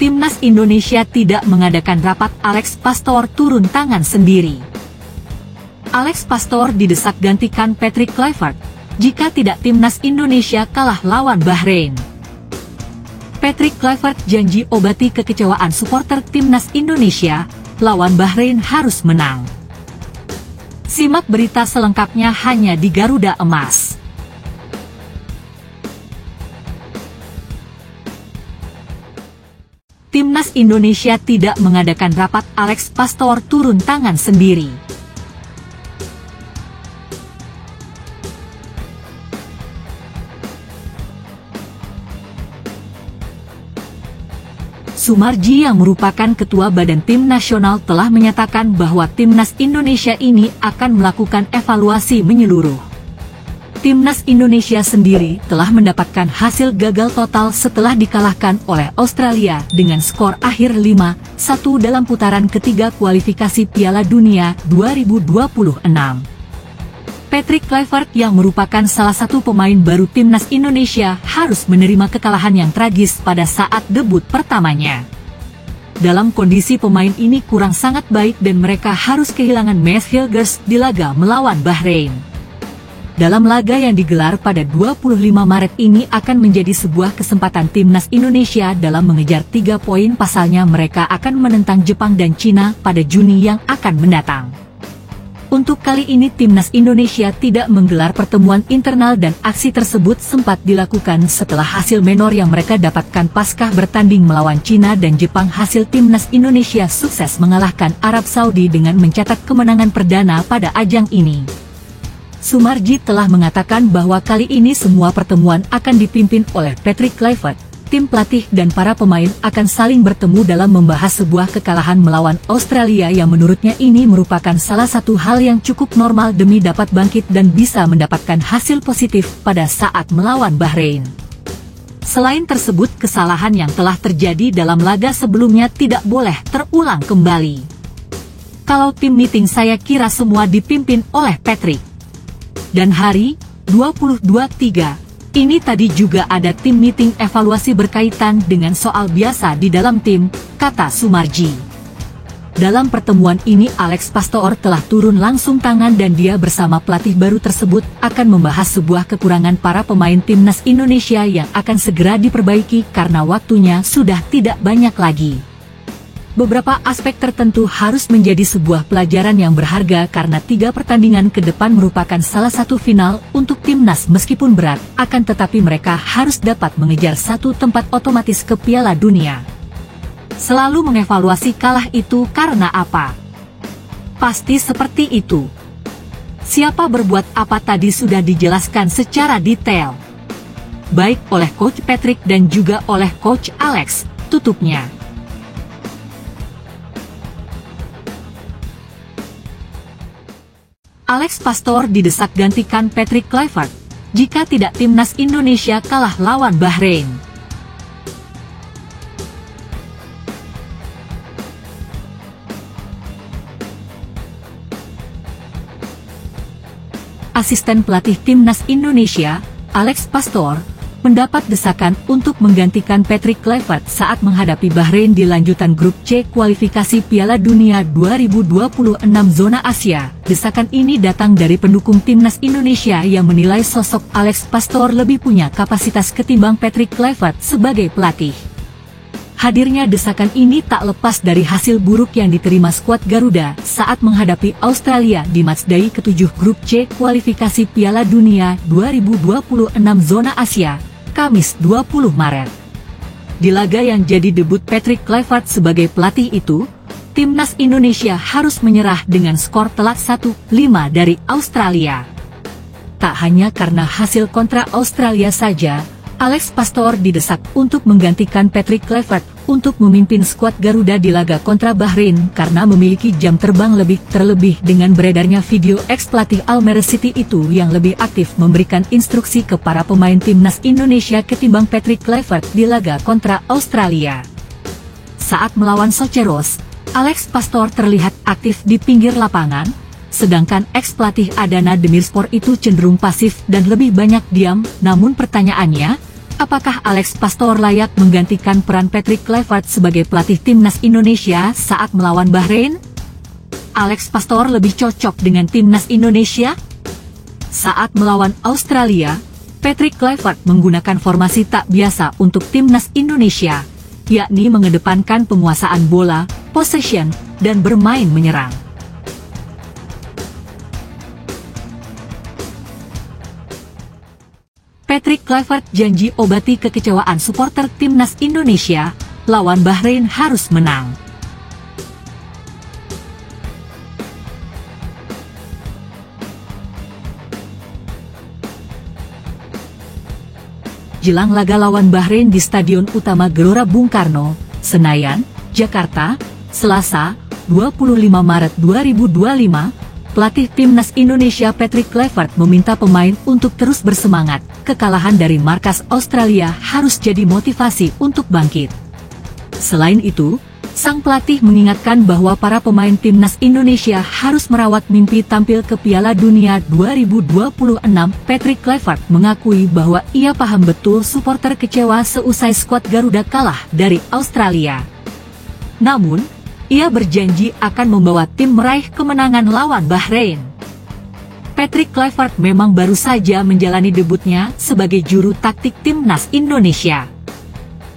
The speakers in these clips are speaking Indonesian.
Timnas Indonesia tidak mengadakan rapat, Alex Pastor turun tangan sendiri. Alex Pastor didesak gantikan Patrick Kluivert jika tidak Timnas Indonesia kalah lawan Bahrain. Patrick Kluivert janji obati kekecewaan supporter Timnas Indonesia, lawan Bahrain harus menang. Simak berita selengkapnya hanya di Garuda Emas. Timnas Indonesia tidak mengadakan rapat, Alex Pastor turun tangan sendiri. Soemarji yang merupakan ketua Badan Tim Nasional telah menyatakan bahwa Timnas Indonesia ini akan melakukan evaluasi menyeluruh. Timnas Indonesia sendiri telah mendapatkan hasil gagal total setelah dikalahkan oleh Australia dengan skor akhir 5-1 dalam putaran ketiga kualifikasi Piala Dunia 2026. Patrick Kluivert yang merupakan salah satu pemain baru Timnas Indonesia harus menerima kekalahan yang tragis pada saat debut pertamanya. Dalam kondisi pemain ini kurang sangat baik dan mereka harus kehilangan Matt Hilgers di laga melawan Bahrain. Dalam laga yang digelar pada 25 Maret ini akan menjadi sebuah kesempatan Timnas Indonesia dalam mengejar 3 poin, pasalnya mereka akan menentang Jepang dan Cina pada Juni yang akan mendatang. Untuk kali ini Timnas Indonesia tidak menggelar pertemuan internal dan aksi tersebut sempat dilakukan setelah hasil menor yang mereka dapatkan pasca bertanding melawan Cina dan Jepang. Hasil Timnas Indonesia sukses mengalahkan Arab Saudi dengan mencatat kemenangan perdana pada ajang ini. Soemarji telah mengatakan bahwa kali ini semua pertemuan akan dipimpin oleh Patrick Kluivert. Tim pelatih dan para pemain akan saling bertemu dalam membahas sebuah kekalahan melawan Australia yang menurutnya ini merupakan salah satu hal yang cukup normal demi dapat bangkit dan bisa mendapatkan hasil positif pada saat melawan Bahrain. Selain tersebut, kesalahan yang telah terjadi dalam laga sebelumnya tidak boleh terulang kembali. Kalau tim meeting saya kira semua dipimpin oleh Patrick. Dan hari 22/3 ini tadi juga ada tim meeting evaluasi berkaitan dengan soal biasa di dalam tim, kata Soemarji. Dalam pertemuan ini Alex Pastor telah turun langsung tangan dan dia bersama pelatih baru tersebut akan membahas sebuah kekurangan para pemain Timnas Indonesia yang akan segera diperbaiki karena waktunya sudah tidak banyak lagi. Beberapa aspek tertentu harus menjadi sebuah pelajaran yang berharga karena 3 pertandingan ke depan merupakan salah satu final untuk Timnas meskipun berat, akan tetapi mereka harus dapat mengejar 1 tempat otomatis ke Piala Dunia. Selalu mengevaluasi kalah itu karena apa? Pasti seperti itu. Siapa berbuat apa tadi sudah dijelaskan secara detail. Baik oleh Coach Patrick dan juga oleh Coach Alex, tutupnya. Alex Pastor didesak gantikan Patrick Kluivert jika tidak Timnas Indonesia kalah lawan Bahrain. Asisten pelatih Timnas Indonesia, Alex Pastor, mendapat desakan untuk menggantikan Patrick Kluivert saat menghadapi Bahrain di lanjutan grup C kualifikasi Piala Dunia 2026 zona Asia. Desakan ini datang dari pendukung Timnas Indonesia yang menilai sosok Alex Pastor lebih punya kapasitas ketimbang Patrick Kluivert sebagai pelatih. Hadirnya desakan ini tak lepas dari hasil buruk yang diterima skuad Garuda saat menghadapi Australia di matchday ke-7 grup C kualifikasi Piala Dunia 2026 zona Asia, Kamis 20 Maret. Di laga yang jadi debut Patrick Kluivert sebagai pelatih itu, Timnas Indonesia harus menyerah dengan skor telak 1-5 dari Australia. Tak hanya karena hasil kontra Australia saja, Alex Pastor didesak untuk menggantikan Patrick Kluivert untuk memimpin skuad Garuda di laga kontra Bahrain karena memiliki jam terbang lebih, terlebih dengan beredarnya video ex-pelatih Almere City itu yang lebih aktif memberikan instruksi ke para pemain Timnas Indonesia ketimbang Patrick Kluivert di laga kontra Australia. Saat melawan Socheros, Alex Pastor terlihat aktif di pinggir lapangan, sedangkan ex-pelatih Adana Demirspor itu cenderung pasif dan lebih banyak diam. Namun pertanyaannya, Apakah Alex Pastoor layak menggantikan peran Patrick Kluivert sebagai pelatih timnas Indonesia saat melawan Bahrain? Alex Pastoor lebih cocok dengan timnas Indonesia? Saat melawan Australia, Patrick Kluivert menggunakan formasi tak biasa untuk timnas Indonesia, yakni mengedepankan penguasaan bola, possession, dan bermain menyerang. Patrick Kluivert janji obati kekecewaan supporter timnas Indonesia, lawan Bahrain harus menang. Jelang laga lawan Bahrain di Stadion Utama Gelora Bung Karno, Senayan, Jakarta, Selasa, 25 Maret 2025, pelatih timnas Indonesia Patrick Kluivert meminta pemain untuk terus bersemangat. Kekalahan dari markas Australia harus jadi motivasi untuk bangkit. Selain itu, sang pelatih mengingatkan bahwa para pemain timnas Indonesia harus merawat mimpi tampil ke Piala Dunia 2026. Patrick Kluivert mengakui bahwa ia paham betul supporter kecewa seusai skuad Garuda kalah dari Australia. Namun, ia berjanji akan membawa tim meraih kemenangan lawan Bahrain. Patrick Kluivert memang baru saja menjalani debutnya sebagai juru taktik timnas Indonesia.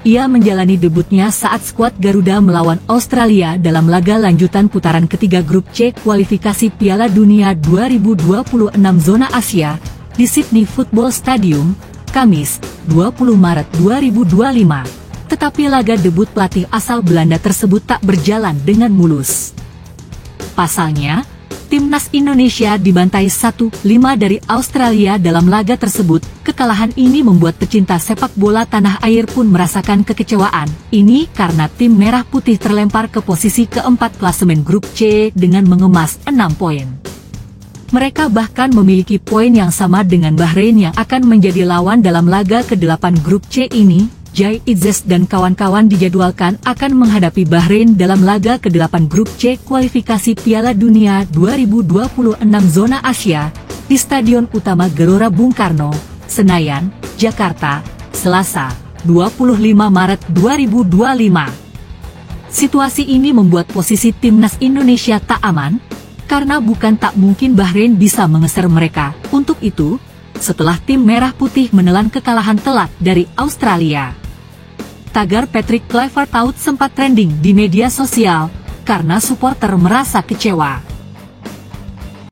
Ia menjalani debutnya saat skuad Garuda melawan Australia dalam laga lanjutan putaran ketiga grup C kualifikasi Piala Dunia 2026 zona Asia di Sydney Football Stadium, Kamis, 20 Maret 2025. Tetapi laga debut pelatih asal Belanda tersebut tak berjalan dengan mulus. Pasalnya, timnas Indonesia dibantai 1-5 dari Australia dalam laga tersebut. Kekalahan ini membuat pecinta sepak bola tanah air pun merasakan kekecewaan. Ini karena tim merah putih terlempar ke posisi keempat klasemen grup C dengan mengemas 6 poin. Mereka bahkan memiliki poin yang sama dengan Bahrain yang akan menjadi lawan dalam laga ke-8 grup C ini. Jai Izzes dan kawan-kawan dijadwalkan akan menghadapi Bahrain dalam laga ke-8 grup C kualifikasi Piala Dunia 2026 zona Asia di Stadion Utama Gelora Bung Karno, Senayan, Jakarta, Selasa, 25 Maret 2025. Situasi ini membuat posisi timnas Indonesia tak aman, karena bukan tak mungkin Bahrain bisa mengeser mereka. Untuk itu, setelah tim merah putih menelan kekalahan telak dari Australia, tagar Patrick Kluivert out sempat trending di media sosial karena supporter merasa kecewa.